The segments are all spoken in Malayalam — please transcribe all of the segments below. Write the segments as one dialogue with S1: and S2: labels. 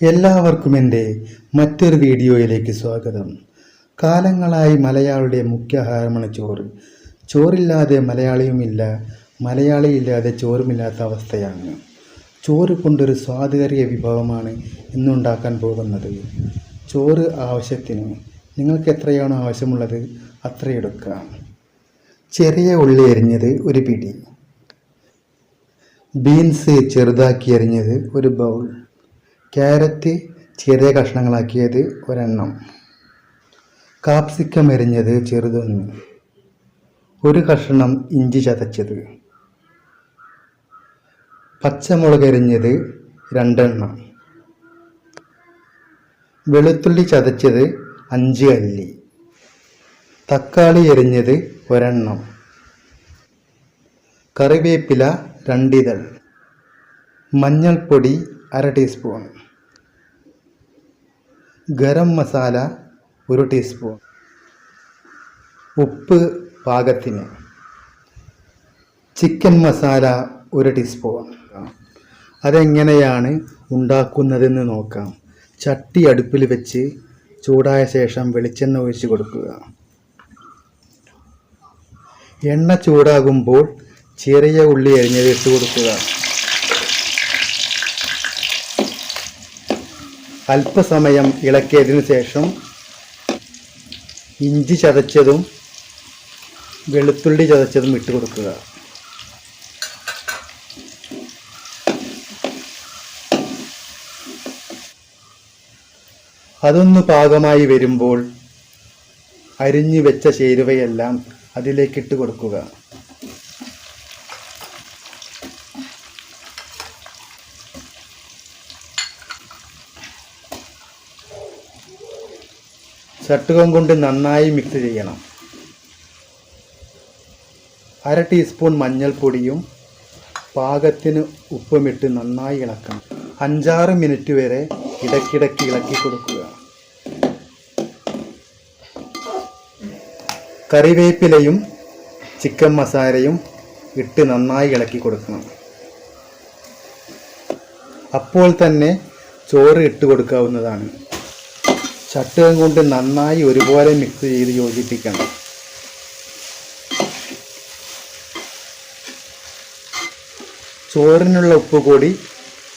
S1: എല്ലാവർക്കും എൻ്റെ മറ്റൊരു വീഡിയോയിലേക്ക് സ്വാഗതം. കാലങ്ങളായി മലയാളിയുടെ മുഖ്യാഹാരമാണ് ചോറ്. ചോറില്ലാതെ മലയാളിയുമില്ല, മലയാളിയില്ലാതെ ചോറുമില്ലാത്ത അവസ്ഥയാണ്. ചോറ് കൊണ്ടൊരു സ്വാദേറിയ വിഭവമാണ് ഇന്നുണ്ടാക്കാൻ പോകുന്നത്. ചോറ് ആവശ്യത്തിന് നിങ്ങൾക്ക് എത്രയാണോ ആവശ്യമുള്ളത് അത്രയെടുക്കാം. ചെറിയ ഉള്ളി അരിഞ്ഞത് ഒരു പിടി, ബീൻസ് ചെറുതാക്കി അരിഞ്ഞത് ഒരു ബൗൾ, ക്യാരറ്റ് ചെറിയ കഷ്ണങ്ങളാക്കിയത് ഒരെണ്ണം, കാപ്സിക്കം എരിഞ്ഞത് ചെറുതൊന്ന്, ഒരു കഷ്ണം ഇഞ്ചി ചതച്ചത്, പച്ചമുളക് എരിഞ്ഞത് 2 എണ്ണം, വെളുത്തുള്ളി ചതച്ചത് 5 അല്ലി, തക്കാളി എരിഞ്ഞത് 1 എണ്ണം, കറിവേപ്പില 2 ഇതൾ, മഞ്ഞൾപ്പൊടി 1/2 ടീസ്പൂൺ, ഗരം മസാല 1 ടീസ്പൂൺ, ഉപ്പ് പാകത്തിന്, ചിക്കൻ മസാല 1 ടീസ്പൂൺ. അതെങ്ങനെയാണ് ഉണ്ടാക്കുന്നതെന്ന് നോക്കാം. ചട്ടി അടുപ്പിൽ വെച്ച് ചൂടായ ശേഷം വെളിച്ചെണ്ണ ഒഴിച്ച് കൊടുക്കുക. എണ്ണ ചൂടാകുമ്പോൾ ചെറിയ ഉള്ളി അരിഞ്ഞത് ഇട്ട് കൊടുക്കുക. അല്പസമയം ഇളക്കിയതിനു ശേഷം ഇഞ്ചി ചതച്ചതും വെളുത്തുള്ളി ചതച്ചതും ഇട്ട് കൊടുക്കുക. അതൊന്ന് പാകമായി വരുമ്പോൾ അരിഞ്ഞു വെച്ച ചേരുവയെല്ലാം അതിലേക്കിട്ട് കൊടുക്കുക. ചട്ടുകം കൊണ്ട് നന്നായി മിക്സ് ചെയ്യണം. 1/2 ടീസ്പൂൺ മഞ്ഞൾപ്പൊടിയും പാകത്തിന് ഉപ്പുമിട്ട് നന്നായി ഇളക്കണം. 5-6 മിനിറ്റ് വരെ ഇടയ്ക്കിടയ്ക്ക് ഇളക്കി കൊടുക്കുക. കറിവേപ്പിലയും ചിക്കൻ മസാലയും ഇട്ട് നന്നായി ഇളക്കി കൊടുക്കണം. അപ്പോൾ തന്നെ ചോറ് ഇട്ട് കൊടുക്കാവുന്നതാണ്. ചട്ടുകം കൊണ്ട് നന്നായി ഒരുപോലെ മിക്സ് ചെയ്ത് യോജിപ്പിക്കണം. ചോറിനുള്ള ഉപ്പ് കൂടി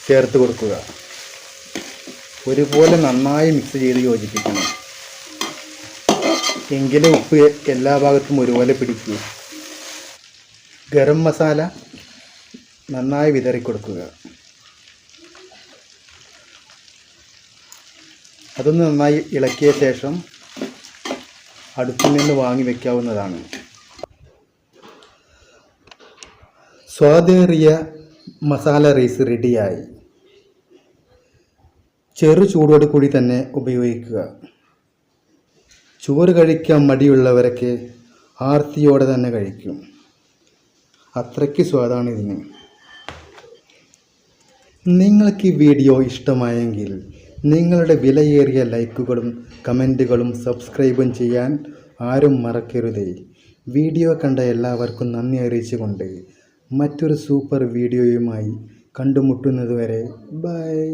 S1: ചേർത്ത് കൊടുക്കുക. ഒരുപോലെ നന്നായി മിക്സ് ചെയ്ത് യോജിപ്പിക്കണം. എങ്കിലും ഉപ്പ് എല്ലാ ഭാഗത്തും ഒരുപോലെ പിടിക്കുക. ഗരം മസാല നന്നായി വിതറി കൊടുക്കുക. അതൊന്ന് നന്നായി ഇളക്കിയ ശേഷം അടുപ്പിൽ നിന്ന് വാങ്ങി വയ്ക്കാവുന്നതാണ്. സ്വാദേറിയ മസാല റൈസ് റെഡിയായി. ചെറു ചൂടോട് കൂടി തന്നെ ഉപയോഗിക്കുക. ചോറ് കഴിക്കാൻ മടിയുള്ളവരൊക്കെ ആർത്തിയോടെ തന്നെ കഴിക്കും. അത്രയ്ക്ക് സ്വാദാണ് ഇതിന്. നിങ്ങൾക്ക് ഈ വീഡിയോ ഇഷ്ടമായെങ്കിൽ നിങ്ങളുടെ വിലയേറിയ ലൈക്കുകളും കമൻറ്റുകളും സബ്സ്ക്രൈബും ചെയ്യാൻ ആരും മറക്കരുതേ. വീഡിയോ കണ്ട എല്ലാവർക്കും നന്ദി അറിയിച്ചുകൊണ്ട് മറ്റൊരു സൂപ്പർ വീഡിയോയുമായി കണ്ടുമുട്ടുന്നതുവരെ ബൈ.